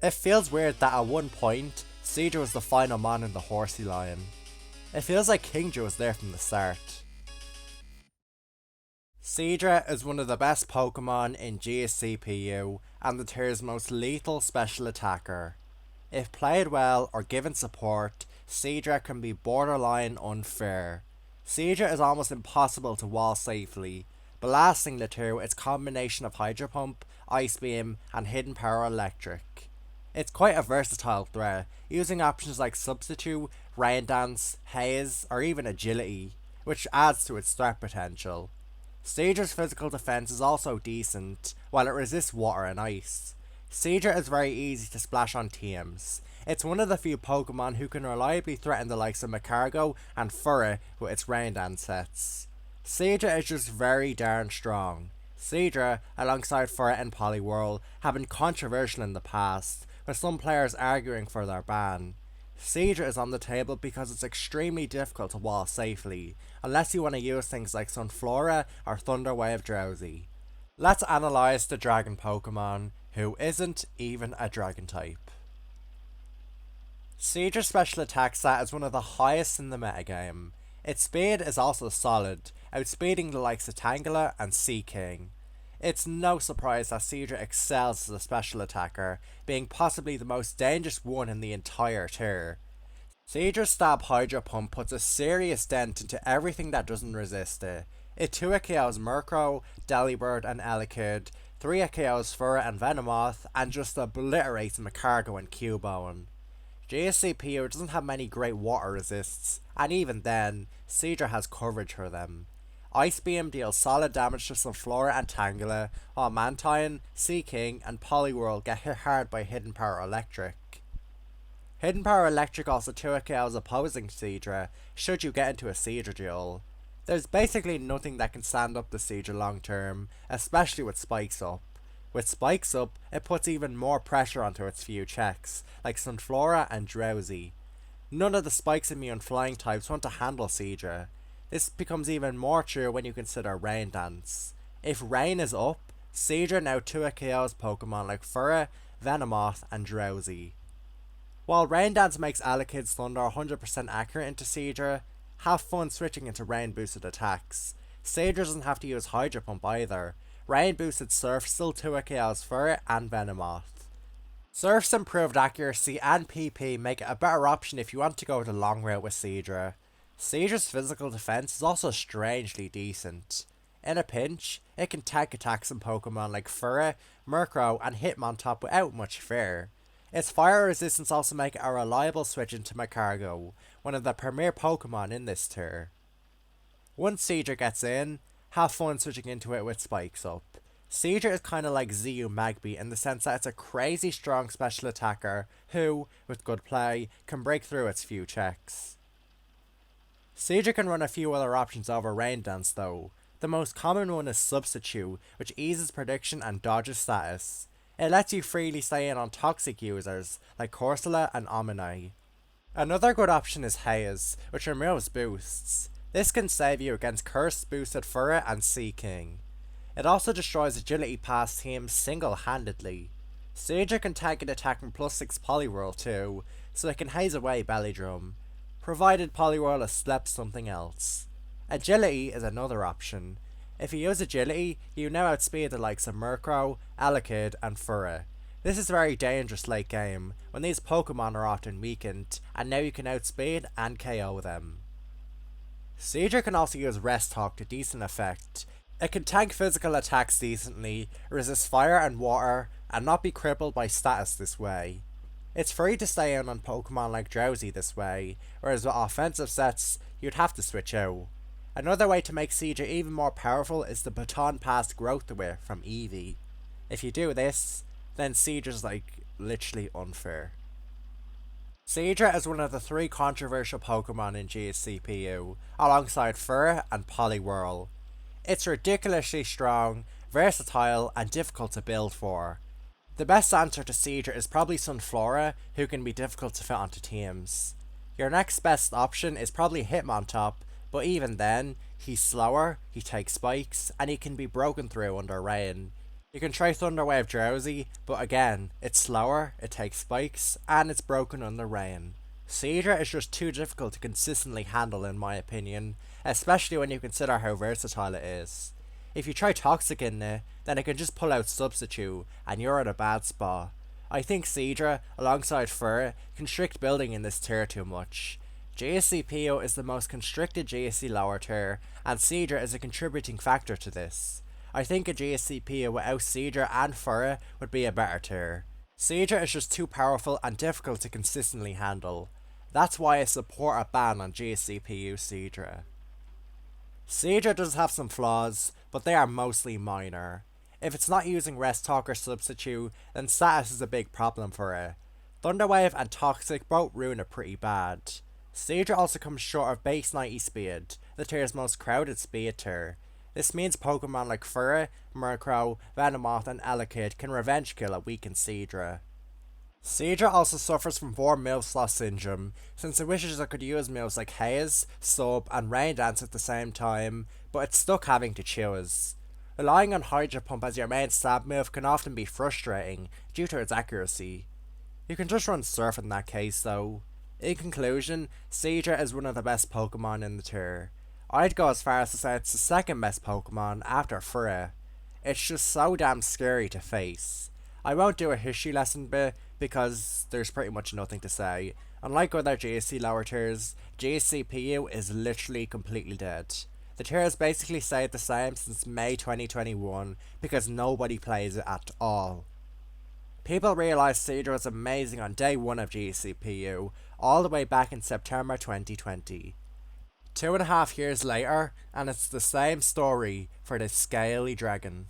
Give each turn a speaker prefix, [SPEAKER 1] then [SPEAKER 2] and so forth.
[SPEAKER 1] It feels weird that at one point, Seadra was the final man in the horsey line. It feels like Kingdra was there from the start. Seadra is one of the best Pokemon in GSCPU and the tier's most lethal special attacker. If played well or given support, Seadra can be borderline unfair. Seadra is almost impossible to wall safely, blasting the tier with its combination of Hydro Pump, Ice Beam, and Hidden Power Electric. It's quite a versatile threat, using options like Substitute, Rain Dance, Haze, or even Agility, which adds to its threat potential. Seadra's physical defense is also decent, while it resists water and ice. Seadra is very easy to splash on teams. It's one of the few Pokemon who can reliably threaten the likes of Magcargo and Furret with its Rain Dance sets. Seadra is just very darn strong. Seadra, alongside Furret and Poliwhirl, have been controversial in the past, with some players arguing for their ban. Seadra is on the table because it's extremely difficult to wall safely, unless you want to use things like Sunflora or Thunder Wave Drowsy. Let's analyse the Dragon Pokemon, who isn't even a Dragon type. Seadra's special attack stat is one of the highest in the metagame. Its speed is also solid, outspeeding the likes of Tangela and Seaking. It's no surprise that Seadra excels as a special attacker, being possibly the most dangerous one in the entire tier. Seadra's Stab Hydro Pump puts a serious dent into everything that doesn't resist it. It 2 KOs Murkrow, Delibird and Elekid, 3 KOs Furret and Venomoth, and just obliterates Magcargo and Cubone. GSCPU doesn't have many great water resists, and even then, Seadra has coverage for them. Ice Beam deals solid damage to Sunflora and Tangela, while Mantine, Seaking, and Poliwhirl get hit hard by Hidden Power Electric. Hidden Power Electric also 2 KOs opposing Seadra, should you get into a Seadra duel. There's basically nothing that can stand up to Seadra long term, especially with Spikes up. With Spikes up, it puts even more pressure onto its few checks, like Sunflora and Drowsy. None of the Spikes immune flying types want to handle Seadra. This becomes even more true when you consider Rain Dance. If Rain is up, Seadra now 2 KOs Pokemon like Furret, Venomoth, and Drowsy. While Rain Dance makes Elekid's Thunder 100% accurate into Seadra, have fun switching into Rain boosted attacks. Seadra doesn't have to use Hydro Pump either. Rain boosted Surf still 2 KOs Furret and Venomoth. Surf's improved accuracy and PP make it a better option if you want to go the long route with Seadra. Seadra's physical defense is also strangely decent. In a pinch, it can tank attacks on Pokemon like Furret, Murkrow, and Hitmontop without much fear. Its fire resistance also make it a reliable switch into Magcargo, one of the premier Pokemon in this tier. Once Seadra gets in, have fun switching into it with Spikes up. Seadra is kinda like ZU Magby in the sense that it's a crazy strong special attacker who, with good play, can break through its few checks. Seadra can run a few other options over Rain Dance though. The most common one is Substitute, which eases prediction and dodges status. It lets you freely stay in on toxic users like Corsola and Omni. Another good option is Haze, which removes boosts. This can save you against Curse boosted Furret and Seaking. It also destroys agility pass teams single-handedly. Seadra can tank an attacking +6 Poliwhirl too, so it can haze away Bellydrum, provided Poliwhirl has slept something else. Agility is another option. If you use Agility, you now outspeed the likes of Murkrow, Elekid, and Furret. This is very dangerous late game, when these Pokemon are often weakened, and now you can outspeed and KO them. Seadra can also use Rest Talk to decent effect. It can tank physical attacks decently, resist fire and water, and not be crippled by status this way. It's free to stay in on Pokemon like Drowsy this way, whereas with offensive sets, you'd have to switch out. Another way to make Seadra even more powerful is the Baton Pass Growth Away from Eevee. If you do this, then Seadra's literally unfair. Seadra is one of the 3 controversial Pokemon in GSCPU, alongside Furret and Poliwhirl. It's ridiculously strong, versatile, and difficult to build for. The best answer to Seadra is probably Sunflora, who can be difficult to fit onto teams. Your next best option is probably Hitmontop, but even then, he's slower, he takes spikes, and he can be broken through under rain. You can try Thunderwave Drowsy, but again, it's slower, it takes spikes, and it's broken under rain. Seadra is just too difficult to consistently handle in my opinion, especially when you consider how versatile it is. If you try Toxic in it, then it can just pull out Substitute, and you're at a bad spot. I think Seadra, alongside Fur, constrict building in this tier too much. GSC Pio is the most constricted GSC lower tier, and Seadra is a contributing factor to this. I think a GSC Pio without Seadra and Fur would be a better tier. Seadra is just too powerful and difficult to consistently handle. That's why I support a ban on GSC PU Seadra. Seadra does have some flaws, but they are mostly minor. If it's not using Rest Talk or Substitute, then status is a big problem for it. Thunderwave and Toxic both ruin it pretty bad. Seadra also comes short of base 90 speed, the tier's most crowded speed tier. This means Pokemon like Furret, Murkrow, Venomoth and Elekid can revenge kill a weakened Seadra. Seadra also suffers from 4 move slot syndrome, since it wishes it could use moves like Haze, Sub and Rain Dance at the same time, but it's stuck having to choose. Relying on Hydro Pump as your main stab move can often be frustrating due to its accuracy. You can just run Surf in that case though. In conclusion, Seadra is one of the best Pokemon in the tier. I'd go as far as to say it's the second best Pokemon after Furret. It's just so damn scary to face. I won't do a history lesson bit because there's pretty much nothing to say. Unlike other GSC lower tiers, GSC PU is literally completely dead. The tier has basically stayed the same since May 2021 because nobody plays it at all. People realised Seadra was amazing on day 1 of GSC PU, all the way back in September 2020. 2.5 years later, and it's the same story for this scaly dragon.